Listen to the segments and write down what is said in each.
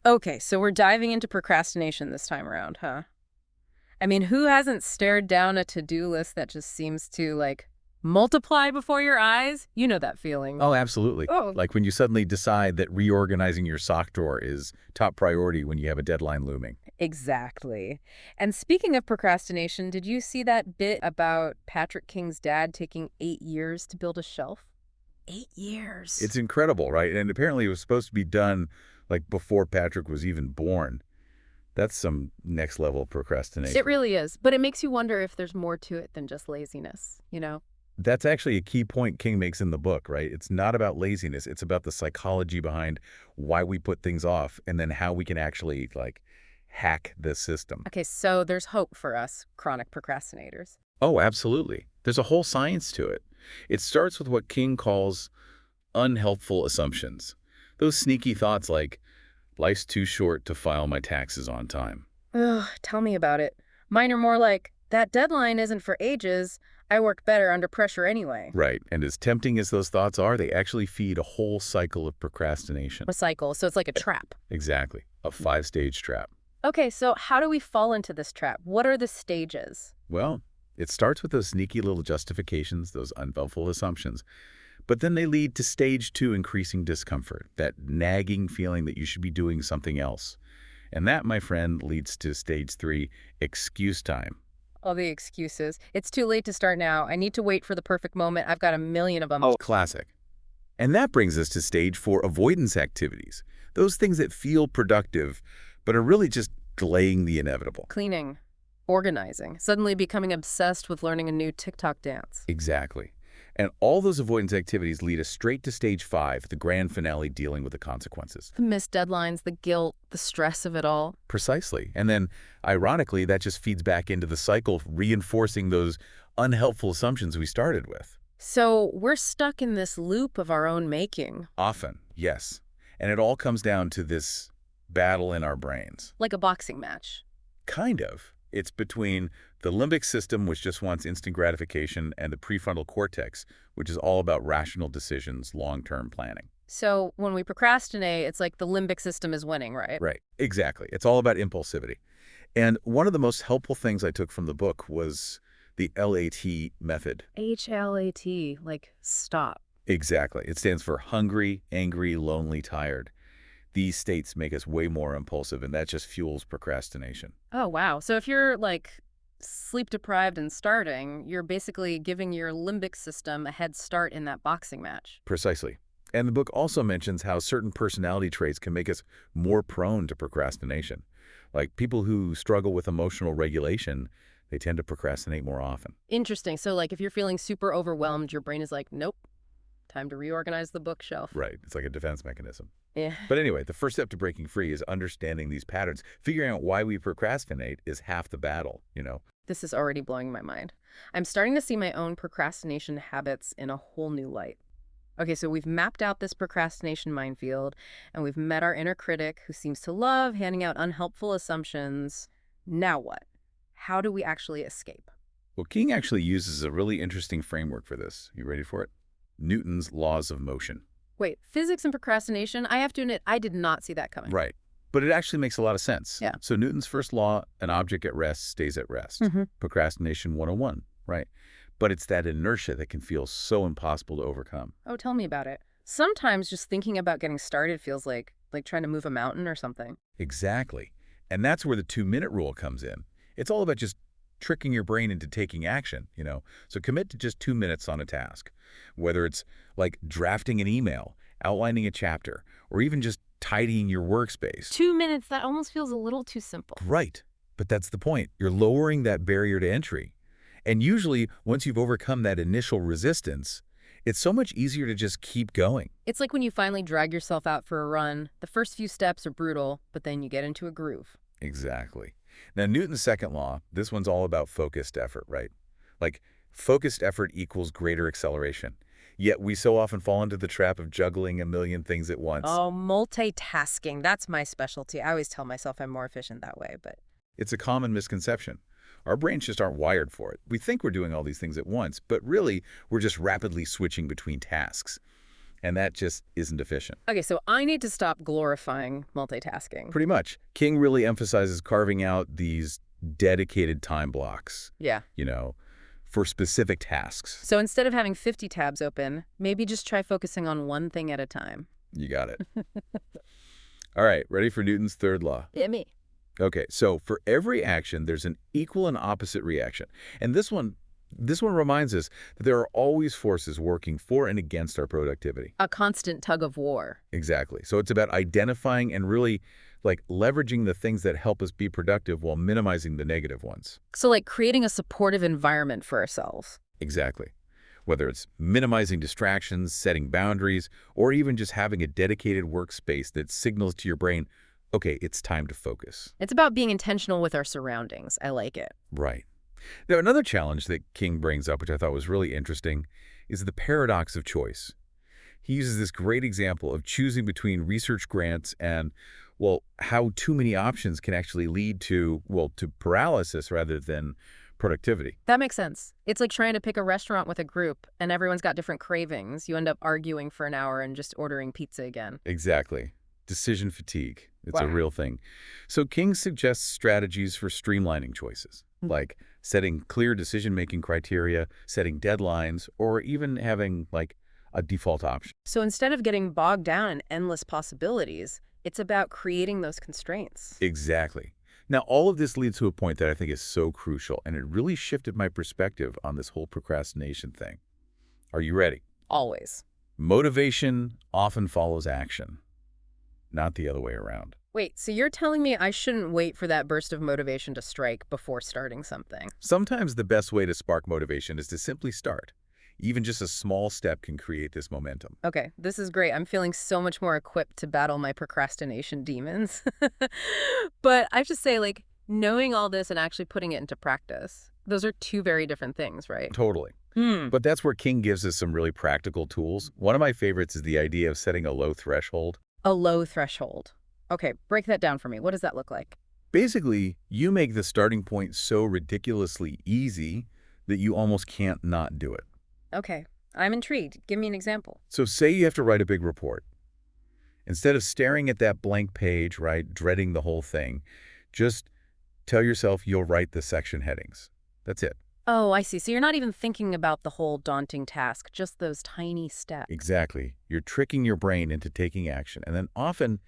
Okay, so we're diving into procrastination this time around, huh? I mean, who hasn't stared down a to-do list that just seems to, like, multiply before your eyes? You know that feeling. Oh, absolutely. Oh, Like when you suddenly decide that reorganizing your sock drawer is top priority when you have a deadline looming. exactly. And speaking of procrastination, did you see that bit about Patrick King's dad taking 8 years to build a shelf? 8 years. It's incredible, right? And apparently it was supposed to be done like before Patrick was even born. That's some next level It procrastination. really is. But it makes you wonder if there's more to it than just laziness, you know? That's actually a key point King makes in the book, right? It's not about laziness. It's about the psychology behind why we put things off and then how we can actually like hack the system. Okay, so there's hope for us chronic procrastinators. Oh, absolutely. There's a whole science to it. It starts with what King calls unhelpful assumptions. Those sneaky thoughts like, life's too short to file my taxes on time. Ugh, tell me about it. Mine are more like, that deadline isn't for ages. I work better under pressure anyway. Right. And as tempting as those thoughts are, they actually feed a whole cycle of procrastination. A cycle, so it's like a trap. Exactly. A five-stage trap. Okay, so how do we fall into this trap? What are the stages? Well, it starts with those sneaky little justifications, those unhelpful assumptions. But then they lead to stage two, increasing discomfort, that nagging feeling that you should be doing something else. And that, my friend, leads to stage three, excuse time. All the excuses. It's too late to start now. I need to wait for the perfect moment. I've got a million of them. Oh, classic. And that brings us to stage four, avoidance activities. Those things that feel productive, but are really just delaying the inevitable. Cleaning, organizing, suddenly becoming obsessed with learning a new TikTok dance. Exactly. And all those avoidance activities lead us straight to stage five, the grand finale dealing with the consequences. The missed deadlines, the guilt, the stress of it all. Precisely. And then, ironically, that just feeds back into the cycle, reinforcing those unhelpful assumptions we started with. So we're stuck in this loop of our own making. Often, yes. And it all comes down to this battle in our brains. Like a boxing match. Kind of. It's between the limbic system, which just wants instant gratification, and the prefrontal cortex, which is all about rational decisions, long-term planning. So when we procrastinate, it's like the limbic system is winning, right? Right. Exactly. It's all about impulsivity. And one of the most helpful things I took from the book was the LAT method. HLAT, like stop. Exactly. It stands for hungry, angry, lonely, tired. These states make us way more impulsive, and that just fuels procrastination. Oh, wow. So if you're like sleep deprived and starting, you're basically giving your limbic system a head start in that boxing match. Precisely. And the book also mentions how certain personality traits can make us more prone to procrastination. Like people who struggle with emotional regulation, they tend to procrastinate more often. Interesting. So like if you're feeling super overwhelmed, your brain is like, nope, time to reorganize the bookshelf. Right. It's like a defense mechanism. Yeah. But anyway, the first step to breaking free is understanding these patterns. Figuring out why we procrastinate is half the battle, you know? This is already blowing my mind. I'm starting to see my own procrastination habits in a whole new light. Okay, so we've mapped out this procrastination minefield, and we've met our inner critic who seems to love handing out unhelpful assumptions. Now what? How do we actually escape? Well, King actually uses a really interesting framework for this. You ready for it? Newton's laws of motion. Wait, physics and procrastination? I have to admit, I did not see that coming. Right. But it actually makes a lot of sense. Yeah. So Newton's first law, an object at rest stays at rest. Procrastination 101, right? But it's that inertia that can feel so impossible to overcome. Oh, tell me about it. Sometimes just thinking about getting started feels like trying to move a mountain or something. Exactly. And that's where the 2-minute rule comes in. It's all about just tricking your brain into taking action, you know? So commit to just 2 minutes on a task, whether it's like drafting an email, outlining a chapter, or even just tidying your workspace. 2 minutes, that almost feels a little too simple. Right. But that's the point. You're lowering that barrier to entry. And usually, once you've overcome that initial resistance, it's so much easier to just keep going. It's like when you finally drag yourself out for a run. The first few steps are brutal, but then you get into a groove. Exactly. Now, Newton's second law, this one's all about focused effort, right? Like, focused effort equals greater acceleration. Yet we so often fall into the trap of juggling a million things at once. Oh, multitasking. That's my specialty. I always tell myself I'm more efficient that way, but It's a common misconception. Our brains just aren't wired for it. We think we're doing all these things at once, but really, we're just rapidly switching between tasks. And that just isn't efficient. Okay, so I need to stop glorifying multitasking. Pretty much. King really emphasizes carving out these dedicated time blocks, Yeah. you know, for specific tasks. So instead of having 50 tabs open, maybe just try focusing on one thing at a time. You got it. All right, ready for Newton's third law? Yeah, me. Okay, so for every action, there's an equal and opposite reaction. And this one reminds us that there are always forces working for and against our productivity. A constant tug of war. Exactly. So it's about identifying and really like leveraging the things that help us be productive while minimizing the negative ones. So like creating a supportive environment for ourselves. Exactly. Whether it's minimizing distractions, setting boundaries, or even just having a dedicated workspace that signals to your brain, okay, it's time to focus. It's about being intentional with our surroundings. I like it. Right. Now, another challenge that King brings up, which I thought was really interesting, is the paradox of choice. He uses this great example of choosing between research grants and, well, how too many options can actually lead to, well, to paralysis rather than productivity. That makes sense. It's like trying to pick a restaurant with a group and everyone's got different cravings. You end up arguing for an hour and just ordering pizza again. Exactly. Decision fatigue. It's a Wow. real thing. So King suggests strategies for streamlining choices, like setting clear decision-making criteria, setting deadlines, or even having, like, a default option. So instead of getting bogged down in endless possibilities, it's about creating those constraints. Exactly. Now, all of this leads to a point that I think is so crucial, and it really shifted my perspective on this whole procrastination thing. Are you ready? Always. Motivation often follows action, not the other way around. Wait, so you're telling me I shouldn't wait for that burst of motivation to strike before starting something? Sometimes the best way to spark motivation is to simply start. Even just a small step can create this momentum. Okay, this is great. I'm feeling so much more equipped to battle my procrastination demons. But I have to say, like, knowing all this and actually putting it into practice, those are two very different things, right? Totally. Hmm. But that's where King gives us some really practical tools. One of my favorites is the idea of setting a low threshold. A low threshold. Okay, break that down for me. What does that look like? Basically, you make the starting point so ridiculously easy that you almost can't not do it. Okay, I'm intrigued. Give me an example. So say you have to write a big report. Instead of staring at that blank page, right, dreading the whole thing, just tell yourself you'll write the section headings. That's it. Oh, I see. So you're not even thinking about the whole daunting task, just those tiny steps. Exactly. You're tricking your brain into taking action. And then often,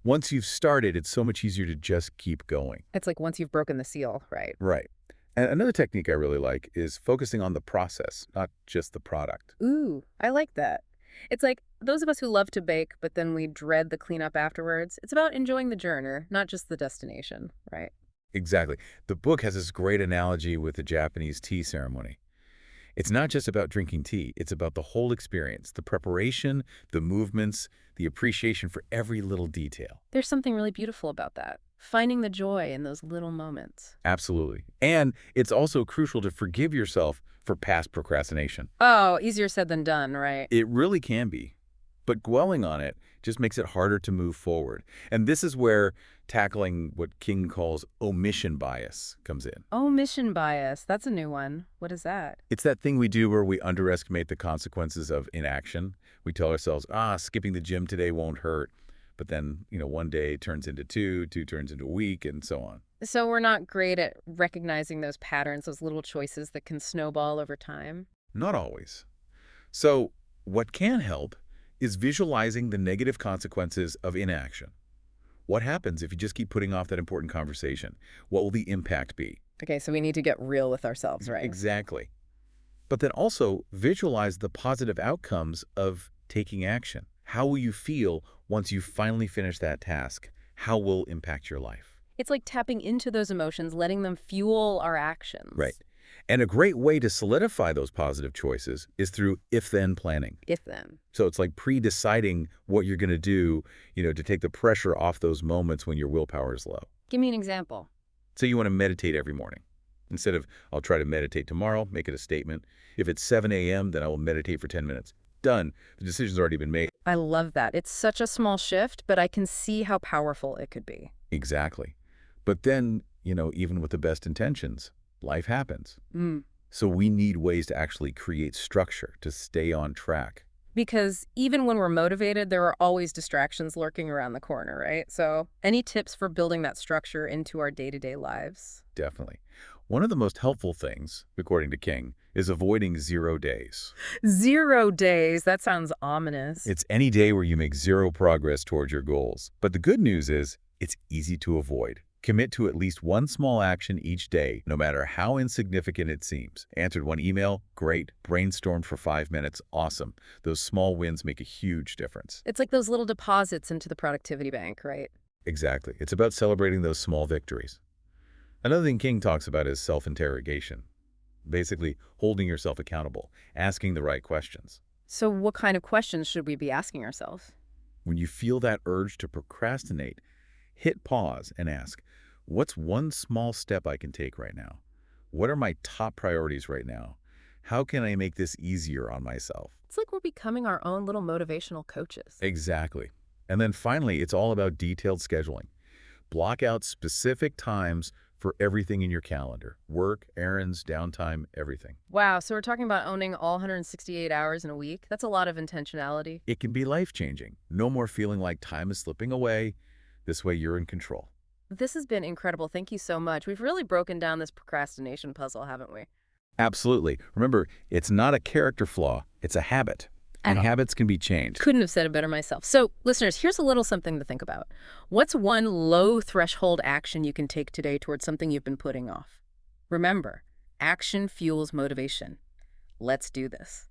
once you've started, it's so much easier to just keep going. It's like once you've broken the seal, right? Right. And another technique I really like is focusing on the process, not just the product. Ooh, I like that. It's like those of us who love to bake, but then we dread the cleanup afterwards. It's about enjoying the journey, not just the destination, right? Exactly. The book has this great analogy with the Japanese tea ceremony. It's not just about drinking tea. It's about the whole experience, the preparation, the movements, the appreciation for every little detail. There's something really beautiful about that. Finding the joy in those little moments. Absolutely. And it's also crucial to forgive yourself for past procrastination. Oh, easier said than done, right? It really can be. But dwelling on it just makes it harder to move forward. And this is where tackling what King calls omission bias comes in. Omission bias. That's a new one. What is that? It's that thing we do where we underestimate the consequences of inaction. We tell ourselves, skipping the gym today won't hurt. But then, one day turns into two turns into a week, and so on. So we're not great at recognizing those patterns, those little choices that can snowball over time. Not always. So what can help is visualizing the negative consequences of inaction. What happens if you just keep putting off that important conversation? What will the impact be? Okay, so we need to get real with ourselves, right? Exactly. But then also visualize the positive outcomes of taking action. How will you feel once you finally finish that task? How will it impact your life? It's like tapping into those emotions, letting them fuel our actions. Right. And a great way to solidify those positive choices is through if-then planning. If then. So it's like pre-deciding what you're going to do, to take the pressure off those moments when your willpower is low. Give me an example. So you want to meditate every morning. Instead of, I'll try to meditate tomorrow, make it a statement. If it's 7 a.m., then I will meditate for 10 minutes. Done. The decision's already been made. I love that. It's such a small shift, but I can see how powerful it could be. Exactly. But then, even with the best intentions, life happens. Mm. So we need ways to actually create structure to stay on track. Because even when we're motivated, there are always distractions lurking around the corner, right? So, any tips for building that structure into our day-to-day lives? Definitely. One of the most helpful things, according to King, is avoiding 0 days. 0 days. That sounds ominous. It's any day where you make zero progress towards your goals. But the good news is, it's easy to avoid. Commit to at least one small action each day, no matter how insignificant it seems. Answered one email? Great. Brainstormed for 5 minutes? Awesome. Those small wins make a huge difference. It's like those little deposits into the productivity bank, right? Exactly. It's about celebrating those small victories. Another thing King talks about is self-interrogation. Basically, holding yourself accountable, asking the right questions. So, what kind of questions should we be asking ourselves? When you feel that urge to procrastinate, hit pause and ask, what's one small step I can take right now? What are my top priorities right now? How can I make this easier on myself? It's like we're becoming our own little motivational coaches. Exactly. And then finally, it's all about detailed scheduling. Block out specific times for everything in your calendar. Work, errands, downtime, everything. Wow, so we're talking about owning all 168 hours in a week? That's a lot of intentionality. It can be life-changing. No more feeling like time is slipping away. This way you're in control. This has been incredible. Thank you so much. We've really broken down this procrastination puzzle, haven't we? Absolutely. Remember, it's not a character flaw, it's a habit. At And all. habits can be changed. Couldn't have said it better myself. So, listeners, here's a little something to think about. What's one low threshold action you can take today towards something you've been putting off? Remember, action fuels motivation. Let's do this.